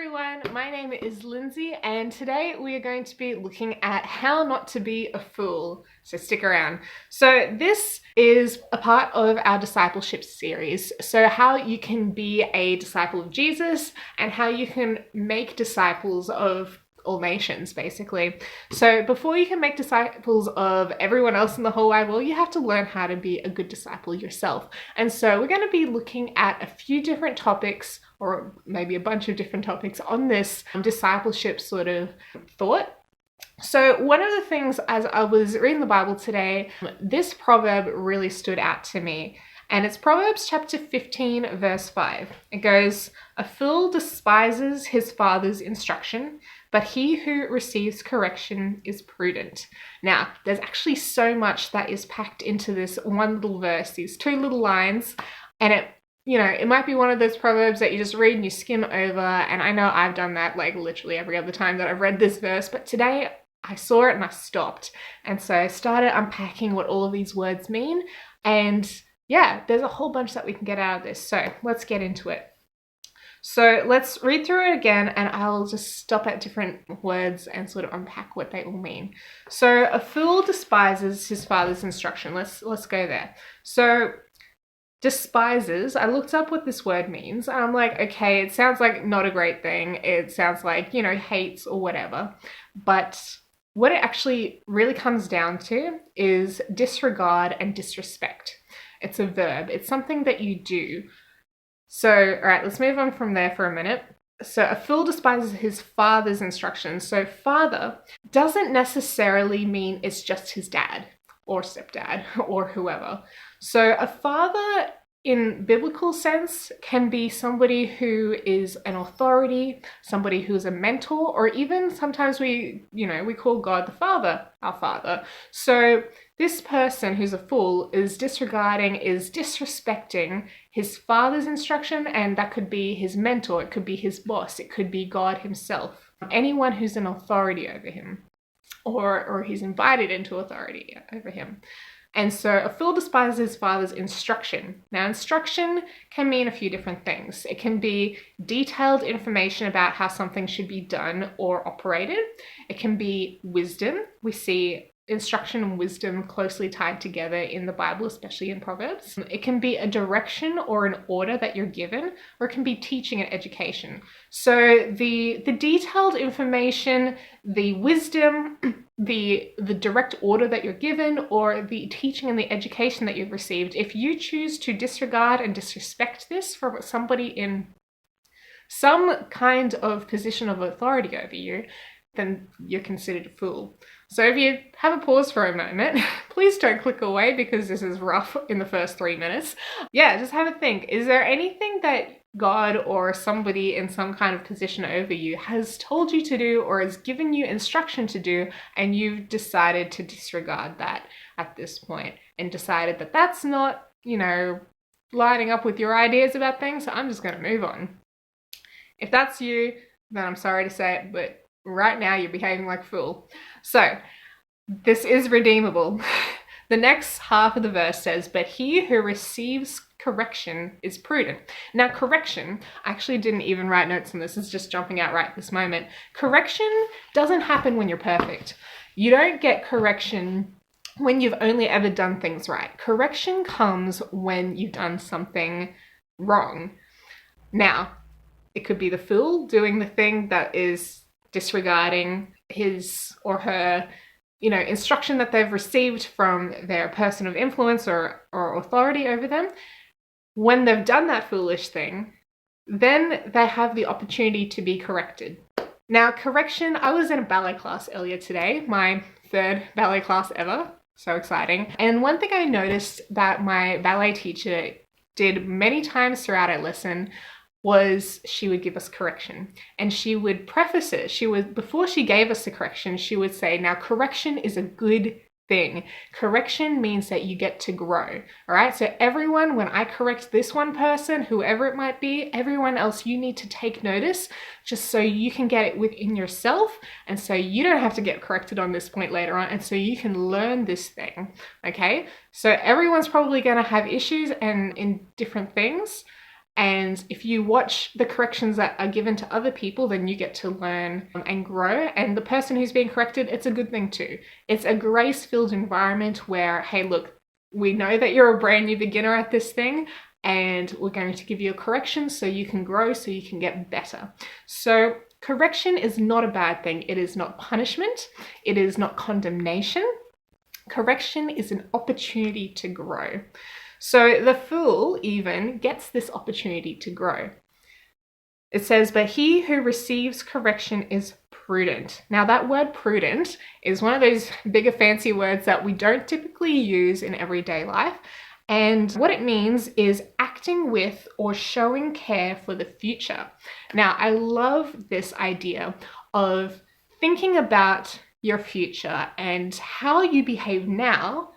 everyone, my name is Lindsay and today we are going to be looking at how not to be a fool, so stick around. So this is a part of our discipleship series, so how you can be a disciple of Jesus and how you can make disciples of all nations, basically. So before you can make disciples of everyone else in the whole wide world, you have to learn how to be a good disciple yourself. And so we're going to be looking at a few different topics, or maybe a bunch of different topics on this discipleship sort of thought. So one of the things, as I was reading the Bible today, this proverb really stood out to me. And it's Proverbs chapter 15, verse 5. It goes, "A fool despises his father's instruction, but he who receives correction is prudent." Now, there's actually so much that is packed into this one little verse, these two little lines, and it might be one of those proverbs that you just read and you skim over, and I know I've done that like literally every other time that I've read this verse, but today I saw it and I stopped. And so I started unpacking what all of these words mean, and yeah, there's a whole bunch that we can get out of this. So let's get into it. So let's read through it again and I'll just stop at different words and sort of unpack what they all mean. So a fool despises his father's instruction. Let's go there. So despises, I looked up what this word means and I'm like, okay, it sounds like not a great thing. It sounds like, hates or whatever. But what it actually really comes down to is disregard and disrespect. It's a verb. It's something that you do. So, all right, let's move on from there for a minute. So a fool despises his father's instructions. So father doesn't necessarily mean it's just his dad or stepdad or whoever. So a father in biblical sense can be somebody who is an authority, somebody who is a mentor, or even sometimes we call God the Father, our Father. So this person who's a fool is disregarding, is disrespecting his father's instruction, and that could be his mentor, it could be his boss, it could be God himself, anyone who's an authority over him, or he's invited into authority over him. And so a fool despises his father's instruction. Now, instruction can mean a few different things. It can be detailed information about how something should be done or operated. It can be wisdom. We see instruction and wisdom closely tied together in the Bible, especially in Proverbs. It can be a direction or an order that you're given, or it can be teaching and education. So the detailed information, the wisdom, the direct order that you're given, or the teaching and the education that you've received, if you choose to disregard and disrespect this from somebody in some kind of position of authority over you, then you're considered a fool. So if you have a pause for a moment, please don't click away because this is rough in the first 3 minutes. Yeah, just have a think. Is there anything that God or somebody in some kind of position over you has told you to do or has given you instruction to do, and you've decided to disregard that at this point and decided that that's not, lining up with your ideas about things, so I'm just going to move on? If that's you, then I'm sorry to say it, but right now you're behaving like a fool. So this is redeemable. The next half of the verse says, "But he who receives correction is prudent." Now, correction, I actually didn't even write notes on this. It's just jumping out right this moment. Correction doesn't happen when you're perfect. You don't get correction when you've only ever done things right. Correction comes when you've done something wrong. Now, it could be the fool doing the thing that is disregarding his or her, instruction that they've received from their person of influence or authority over them. When they've done that foolish thing, then they have the opportunity to be corrected. Now, correction, I was in a ballet class earlier today, my third ballet class ever. So exciting. And one thing I noticed that my ballet teacher did many times throughout our lesson was she would give us correction, and she would preface it. Before she gave us the correction, she would say, now correction is a good thing. Correction means that you get to grow. All right. So everyone, when I correct this one person, whoever it might be, everyone else, you need to take notice just so you can get it within yourself. And so you don't have to get corrected on this point later on. And so you can learn this thing. Okay. So everyone's probably going to have issues and in different things. And if you watch the corrections that are given to other people, then you get to learn and grow. And the person who's being corrected, it's a good thing too. It's a grace-filled environment where, hey, look, we know that you're a brand new beginner at this thing, and we're going to give you a correction so you can grow, so you can get better. So correction is not a bad thing. It is not punishment. It is not condemnation. Correction is an opportunity to grow. So the fool even gets this opportunity to grow. It says, but he who receives correction is prudent. Now that word prudent is one of those bigger fancy words that we don't typically use in everyday life. And what it means is acting with or showing care for the future. Now, I love this idea of thinking about your future and how you behave now.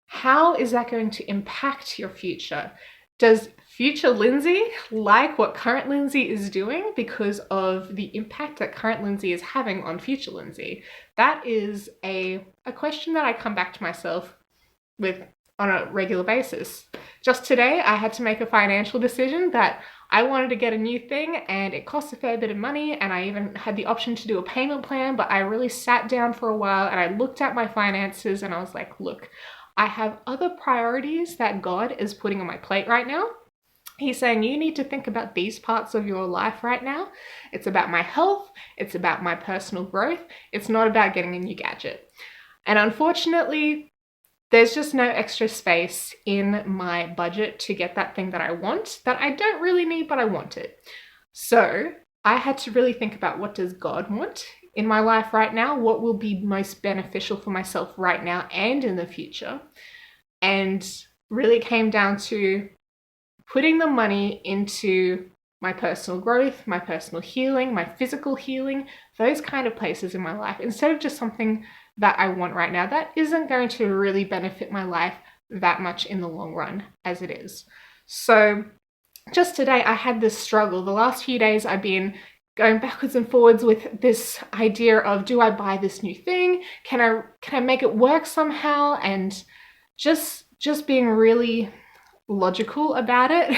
How is that going to impact your future? Does future Lindsay like what current Lindsay is doing because of the impact that current Lindsay is having on future Lindsay? That is a question that I come back to myself with on a regular basis. Just today, I had to make a financial decision that I wanted to get a new thing and it cost a fair bit of money, and I even had the option to do a payment plan, but I really sat down for a while and I looked at my finances and I was like, look, I have other priorities that God is putting on my plate right now. He's saying you need to think about these parts of your life right now. It's about my health. It's about my personal growth. It's not about getting a new gadget. And unfortunately, there's just no extra space in my budget to get that thing that I want, that I don't really need, but I want it. So I had to really think about, what does God want in my life right now? What will be most beneficial for myself right now and in the future? And really came down to putting the money into my personal growth, my personal healing, my physical healing, those kind of places in my life, instead of just something that I want right now that isn't going to really benefit my life that much in the long run as it is. So just today I had this struggle. The last few days I've been going backwards and forwards with this idea of, do I buy this new thing? Can I make it work somehow? And just being really logical about it.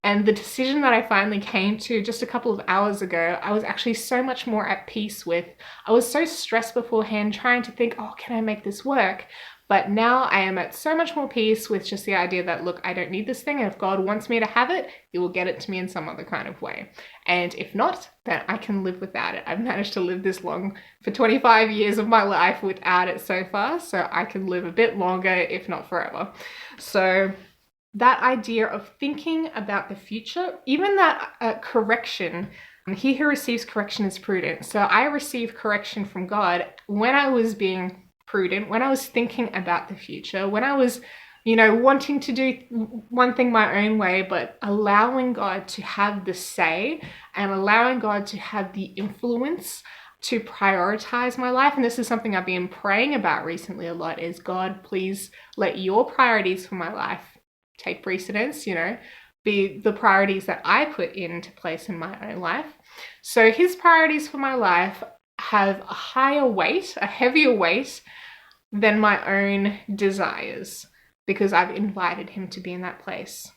And the decision that I finally came to just a couple of hours ago, I was actually so much more at peace with. I was so stressed beforehand trying to think, oh, can I make this work? But now I am at so much more peace with just the idea that, look, I don't need this thing, and if God wants me to have it, he will get it to me in some other kind of way. And if not, then I can live without it. I've managed to live this long for 25 years of my life without it so far, so I can live a bit longer, if not forever. So that idea of thinking about the future, even that correction, he who receives correction is prudent. So I received correction from God when I was being prudent, when I was thinking about the future, when I was, wanting to do one thing my own way, but allowing God to have the say and allowing God to have the influence to prioritize my life. And this is something I've been praying about recently a lot, is, God, please let your priorities for my life take precedence, be the priorities that I put into place in my own life. So his priorities for my life have a higher weight, a heavier weight than my own desires, because I've invited him to be in that place.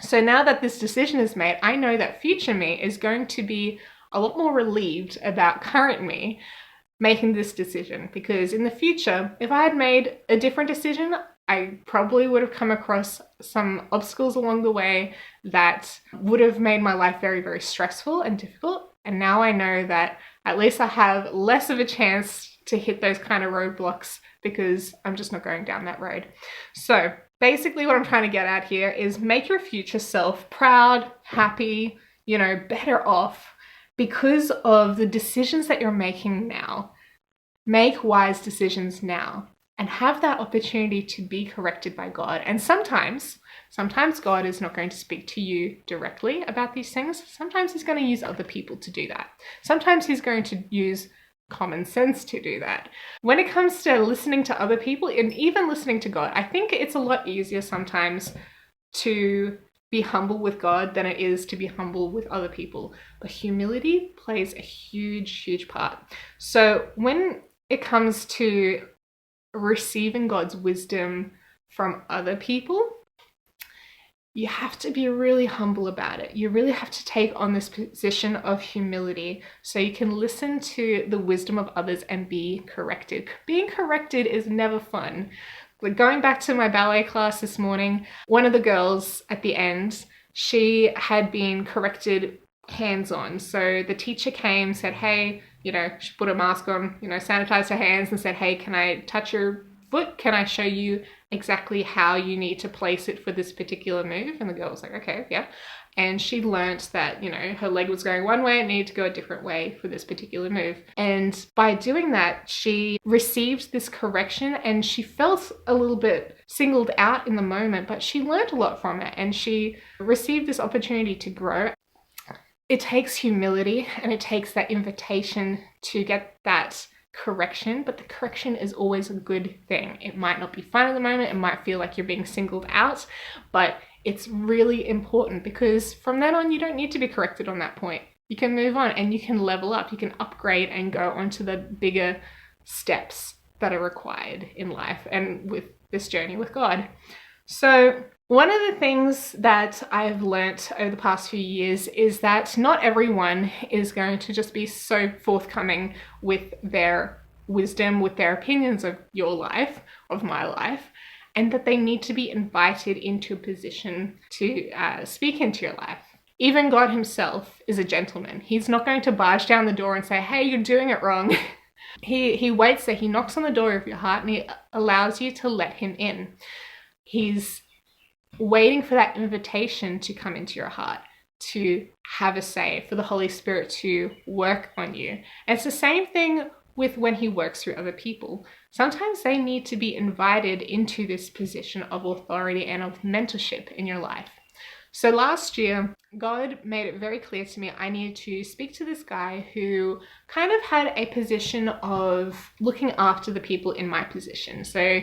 So now that this decision is made, I know that future me is going to be a lot more relieved about current me making this decision, because in the future, if I had made a different decision, I probably would have come across some obstacles along the way that would have made my life very, very stressful and difficult. And now I know that at least I have less of a chance to hit those kind of roadblocks, because I'm just not going down that road. So basically what I'm trying to get at here is make your future self proud, happy, better off because of the decisions that you're making now. Make wise decisions now and have that opportunity to be corrected by God. And sometimes God is not going to speak to you directly about these things. Sometimes he's going to use other people to do that. Sometimes he's going to use common sense to do that. When it comes to listening to other people and even listening to God, I think it's a lot easier sometimes to be humble with God than it is to be humble with other people. But humility plays a huge, huge part. So when it comes to receiving God's wisdom from other people, you have to be really humble about it. You really have to take on this position of humility so you can listen to the wisdom of others and be corrected. Being corrected is never fun. Like going back to my ballet class this morning, one of the girls at the end, she had been corrected hands-on. So the teacher came, said, hey, she put a mask on, sanitized her hands and said, hey, can I touch your foot? Can I show you exactly how you need to place it for this particular move? And the girl was like, okay, yeah. And she learnt that, her leg was going one way and needed to go a different way for this particular move. And by doing that, she received this correction and she felt a little bit singled out in the moment, but she learnt a lot from it and she received this opportunity to grow. It takes humility and it takes that invitation to get that correction, but the correction is always a good thing. It might not be fun at the moment, it might feel like you're being singled out, but it's really important because from then on you don't need to be corrected on that point. You can move on and you can level up, you can upgrade and go on to the bigger steps that are required in life and with this journey with God. So one of the things that I've learnt over the past few years is that not everyone is going to just be so forthcoming with their wisdom, with their opinions of your life, of my life, and that they need to be invited into a position to speak into your life. Even God himself is a gentleman. He's not going to barge down the door and say, hey, you're doing it wrong. He waits there, he knocks on the door of your heart and he allows you to let him in. He's waiting for that invitation to come into your heart, to have a say, for the Holy Spirit to work on you. And it's the same thing with when he works through other people. Sometimes they need to be invited into this position of authority and of mentorship in your life. So last year, God made it very clear to me I needed to speak to this guy who kind of had a position of looking after the people in my position. So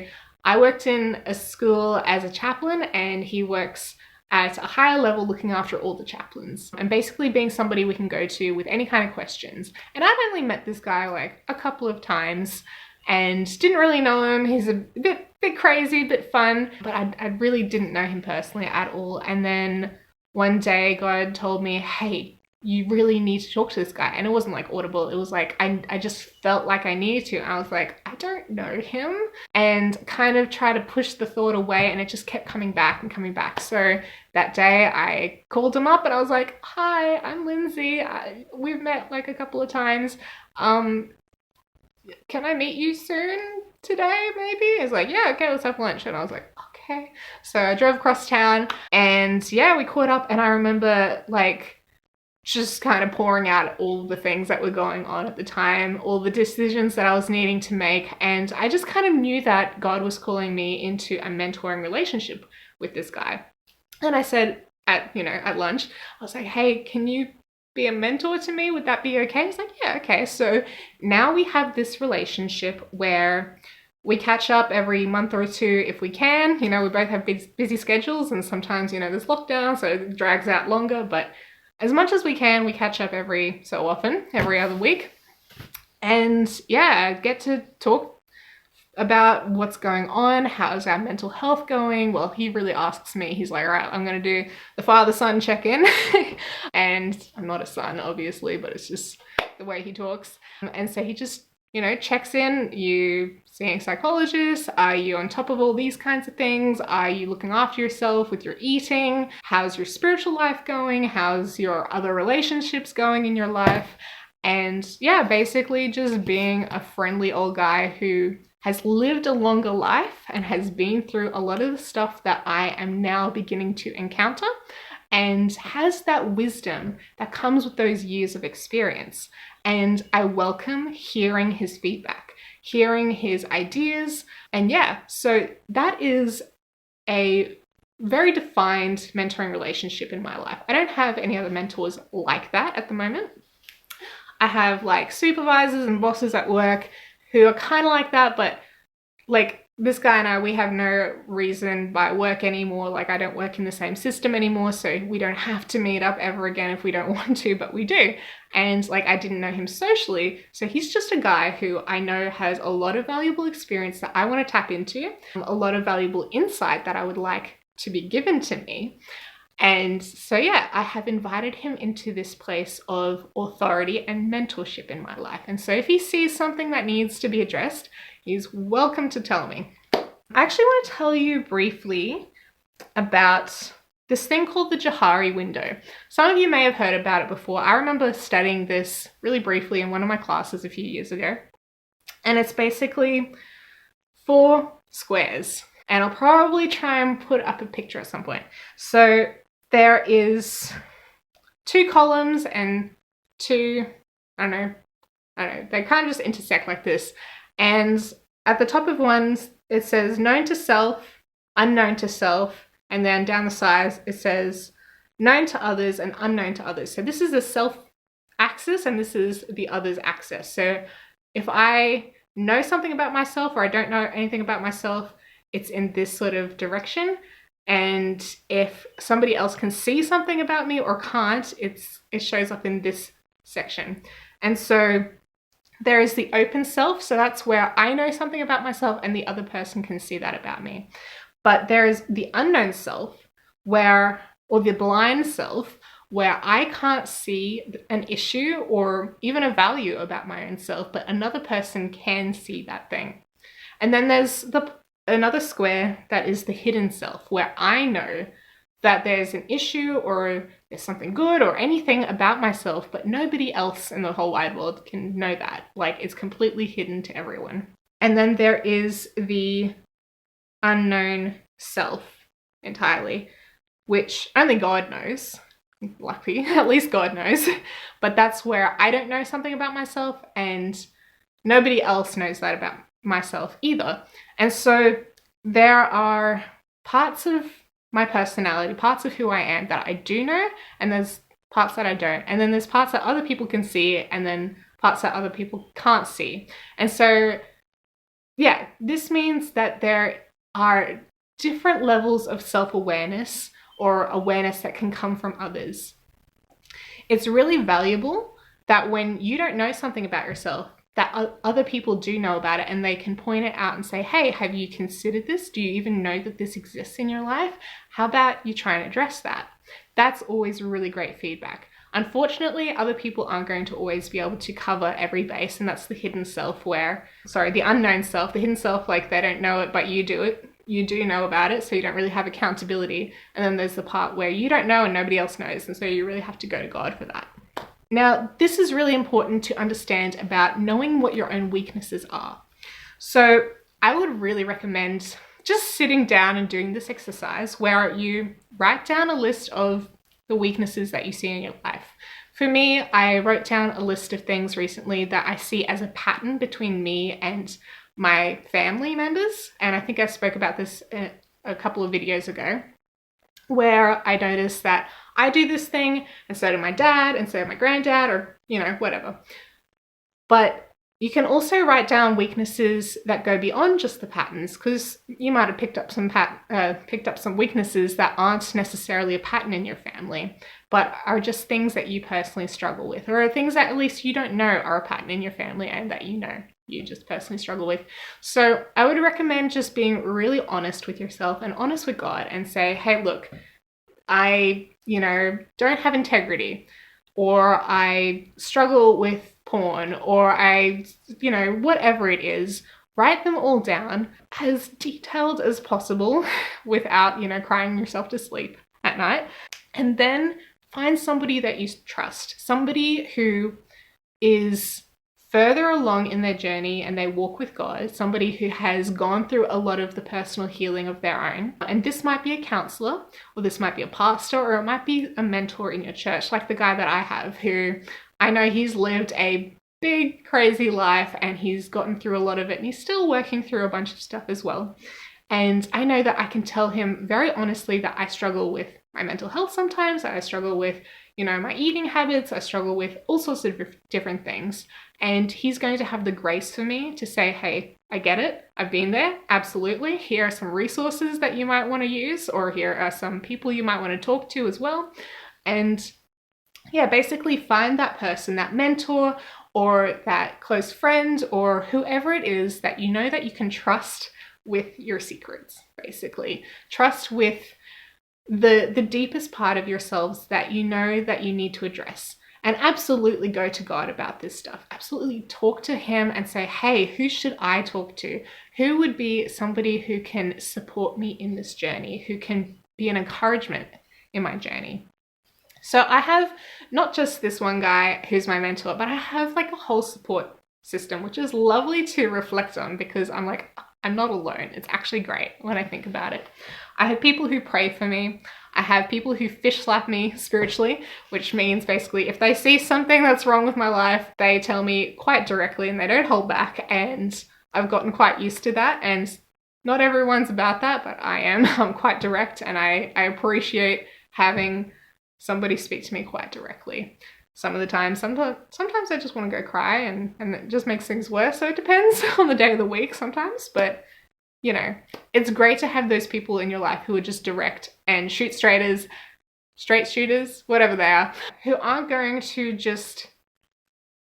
I worked in a school as a chaplain and he works at a higher level looking after all the chaplains and basically being somebody we can go to with any kind of questions. And I've only met this guy like a couple of times and didn't really know him. He's a bit crazy, a bit fun, but I really didn't know him personally at all. And then one day God told me, hey, you really need to talk to this guy. And it wasn't like audible. It was like, I just felt like I needed to. I was like, I don't know him, and kind of try to push the thought away. And it just kept coming back and coming back. So that day I called him up and I was like, hi, I'm Lindsay. We've met like a couple of times. Can I meet you soon today maybe? He's like, yeah, okay, let's have lunch. And I was like, okay. So I drove across town and yeah, we caught up and I remember like just kind of pouring out all the things that were going on at the time, all the decisions that I was needing to make. And I just kind of knew that God was calling me into a mentoring relationship with this guy. And I said at lunch, I was like, hey, can you be a mentor to me? Would that be okay? He's like, yeah, okay. So now we have this relationship where we catch up every month or two if we can. We both have busy schedules and sometimes, there's lockdown, so it drags out longer, but as much as we can, we catch up every so often, every other week. And yeah, get to talk about what's going on. How's our mental health going? Well, he really asks me. He's like, all right, I'm going to do the father-son check-in. And I'm not a son, obviously, but it's just the way he talks. And so he just, checks in. You seeing a psychologist? Are you on top of all these kinds of things? Are you looking after yourself with your eating? How's your spiritual life going? How's your other relationships going in your life? And yeah, basically just being a friendly old guy who has lived a longer life and has been through a lot of the stuff that I am now beginning to encounter, and has that wisdom that comes with those years of experience. And I welcome hearing his feedback, hearing his ideas. And yeah, so that is a very defined mentoring relationship in my life. I don't have any other mentors like that at the moment. I have like supervisors and bosses at work who are kind of like that, but like this guy and I, we have no reason by work anymore. Like I don't work in the same system anymore, so we don't have to meet up ever again if we don't want to, but we do. And like I didn't know him socially, so he's just a guy who I know has a lot of valuable experience that I want to tap into, a lot of valuable insight that I would like to be given to me. And so, yeah, I have invited him into this place of authority and mentorship in my life. And so if he sees something that needs to be addressed, he's welcome to tell me. I actually want to tell you briefly about this thing called the Jahari Window. Some of you may have heard about it before. I remember studying this really briefly in one of my classes a few years ago. And it's basically 4 squares. And I'll probably try and put up a picture at some point. So there is 2 columns and 2, I don't know, they kind of just intersect like this. And at the top of one, it says known to self, unknown to self, and then down the sides, it says known to others and unknown to others. So this is the self axis and this is the others axis. So if I know something about myself or I don't know anything about myself, it's in this sort of direction. And if somebody else can see something about me or can't, it shows up in this section. And so there is the open self. So that's where I know something about myself and the other person can see that about me. But there is the unknown self or the blind self, where I can't see an issue or even a value about my own self, but another person can see that thing. And then there's another square that is the hidden self, where I know that there's an issue or there's something good or anything about myself, but nobody else in the whole wide world can know that. Like, it's completely hidden to everyone. And then there is the unknown self entirely, which only God knows. Luckily, at least God knows. But that's where I don't know something about myself and nobody else knows that about myself either. And so there are parts of my personality, parts of who I am that I do know, and there's parts that I don't. And then there's parts that other people can see and then parts that other people can't see. And so, yeah, this means that there are different levels of self-awareness or awareness that can come from others. It's really valuable that when you don't know something about yourself, that other people do know about it and they can point it out and say, hey, have you considered this? Do you even know that this exists in your life? How about you try and address that? That's always really great feedback. Unfortunately, other people aren't going to always be able to cover every base, and that's the hidden self the unknown self, the hidden self, like they don't know it, but you do it. You do know about it, so you don't really have accountability. And then there's the part where you don't know and nobody else knows, and so you really have to go to God for that. Now, this is really important to understand about knowing what your own weaknesses are. So I would really recommend just sitting down and doing this exercise where you write down a list of the weaknesses that you see in your life. For me, I wrote down a list of things recently that I see as a pattern between me and my family members. And I think I spoke about this a couple of videos ago, where I noticed that I do this thing and so do my dad and so did my granddad, or, whatever. But you can also write down weaknesses that go beyond just the patterns, because you might have picked up some weaknesses that aren't necessarily a pattern in your family, but are just things that you personally struggle with, or things that at least you don't know are a pattern in your family and that you just personally struggle with. So I would recommend just being really honest with yourself and honest with God and say, hey, look, I, don't have integrity, or I struggle with porn, or I, whatever it is. Write them all down as detailed as possible without, crying yourself to sleep at night. And then find somebody that you trust, somebody who is further along in their journey and they walk with God, somebody who has gone through a lot of the personal healing of their own. And this might be a counselor, or this might be a pastor, or it might be a mentor in your church, like the guy that I have, who I know he's lived a big, crazy life and he's gotten through a lot of it and he's still working through a bunch of stuff as well. And I know that I can tell him very honestly that I struggle with my mental health sometimes, I struggle with, my eating habits, I struggle with all sorts of different things. And he's going to have the grace for me to say, hey, I get it. I've been there. Absolutely. Here are some resources that you might want to use, or here are some people you might want to talk to as well. And yeah, basically find that person, that mentor, or that close friend, or whoever it is that you know that you can trust with your secrets, basically. Trust with the deepest part of yourselves that you know that you need to address. And absolutely go to God about this stuff. Absolutely talk to him and say, hey, who should I talk to? Who would be somebody who can support me in this journey, who can be an encouragement in my journey? So I have not just this one guy who's my mentor, but I have like a whole support system, which is lovely to reflect on because I'm like, I'm not alone. It's actually great when I think about it. I have people who pray for me. I have people who fish slap me spiritually, which means basically if they see something that's wrong with my life, they tell me quite directly and they don't hold back. And I've gotten quite used to that. And not everyone's about that, but I am. I'm quite direct, and I appreciate having somebody speak to me quite directly. Some of the time, sometimes I just want to go cry and it just makes things worse. So it depends on the day of the week sometimes, but you know, it's great to have those people in your life who are just direct and straight shooters, whatever they are, who aren't going to just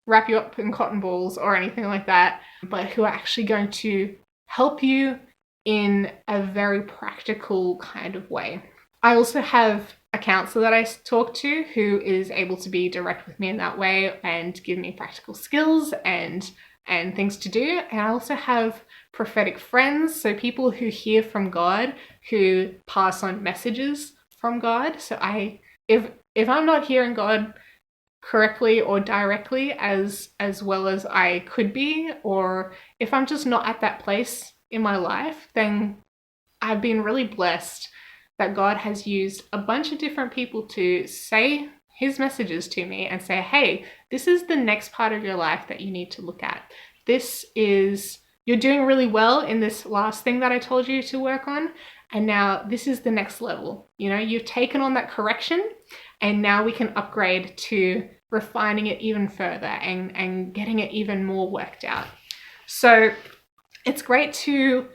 wrap you up in cotton balls or anything like that, but who are actually going to help you in a very practical kind of way. I also have a counselor that I talk to who is able to be direct with me in that way and give me practical skills and things to do. And I also have prophetic friends, so people who hear from God, who pass on messages from God. So if I'm not hearing God correctly or directly as well as I could be, or if I'm just not at that place in my life, then I've been really blessed that God has used a bunch of different people to say his messages to me and say, hey, this is the next part of your life that you need to look at. You're doing really well in this last thing that I told you to work on. And now this is the next level. You know, you've taken on that correction and now we can upgrade to refining it even further and getting it even more worked out. So it's great to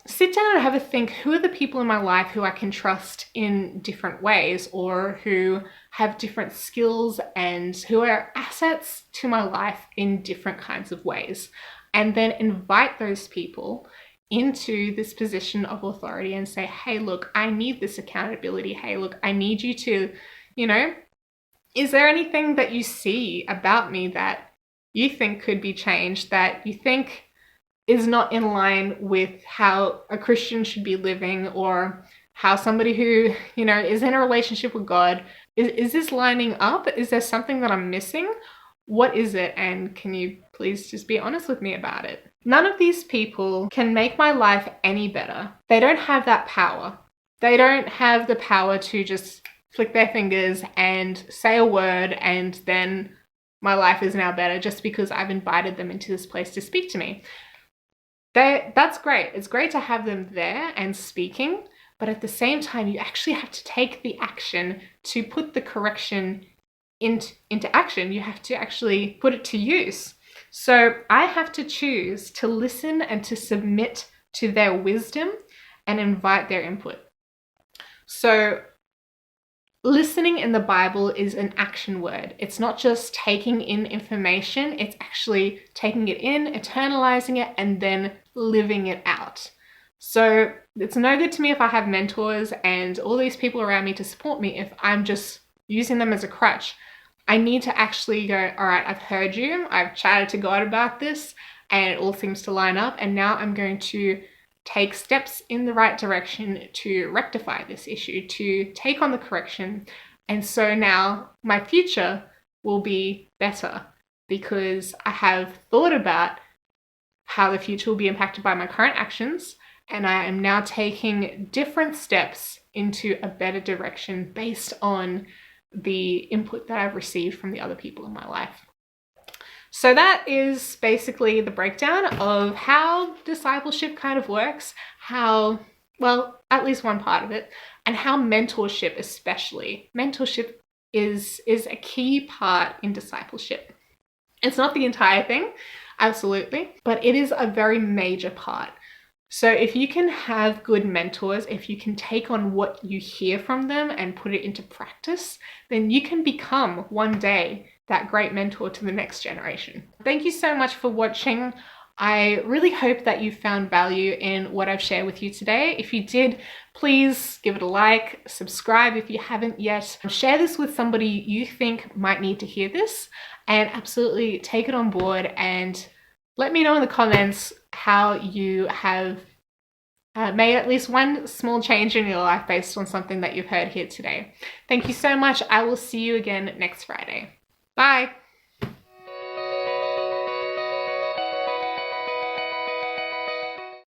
sit down and have a think, who are the people in my life who I can trust in different ways, or who have different skills and who are assets to my life in different kinds of ways. And then invite those people into this position of authority and say, hey, look, I need this accountability. Hey, look, I need you to, you know, is there anything that you see about me that you think could be changed, that you think is not in line with how a Christian should be living, or how somebody who, you know, is in a relationship with God, is this lining up? Is there something that I'm missing? What is it? And can you please just be honest with me about it? None of these people can make my life any better. They don't have that power. They don't have the power to just flick their fingers and say a word and then my life is now better just because I've invited them into this place to speak to me. That's great. It's great to have them there and speaking, but at the same time, you actually have to take the action to put the correction into action. You have to actually put it to use. So I have to choose to listen and to submit to their wisdom and invite their input. So listening in the Bible is an action word. It's not just taking in information, it's actually taking it in, internalizing it, and then living it out. So it's no good to me if I have mentors and all these people around me to support me if I'm just using them as a crutch. I need to actually go, all right, I've heard you, I've chatted to God about this, and it all seems to line up, and now I'm going to take steps in the right direction to rectify this issue, to take on the correction. And so now my future will be better because I have thought about how the future will be impacted by my current actions, and I am now taking different steps into a better direction based on the input that I've received from the other people in my life. So that is basically the breakdown of how discipleship kind of works, how, well, at least one part of it, and how mentorship especially. Mentorship is a key part in discipleship. It's not the entire thing, absolutely, but it is a very major part. So if you can have good mentors, if you can take on what you hear from them and put it into practice, then you can become one day that great mentor to the next generation. Thank you so much for watching. I really hope that you found value in what I've shared with you today. If you did, please give it a like, subscribe if you haven't yet. Share this with somebody you think might need to hear this, and absolutely take it on board and let me know in the comments how you have made at least one small change in your life based on something that you've heard here today. Thank you so much. I will see you again next Friday. Bye.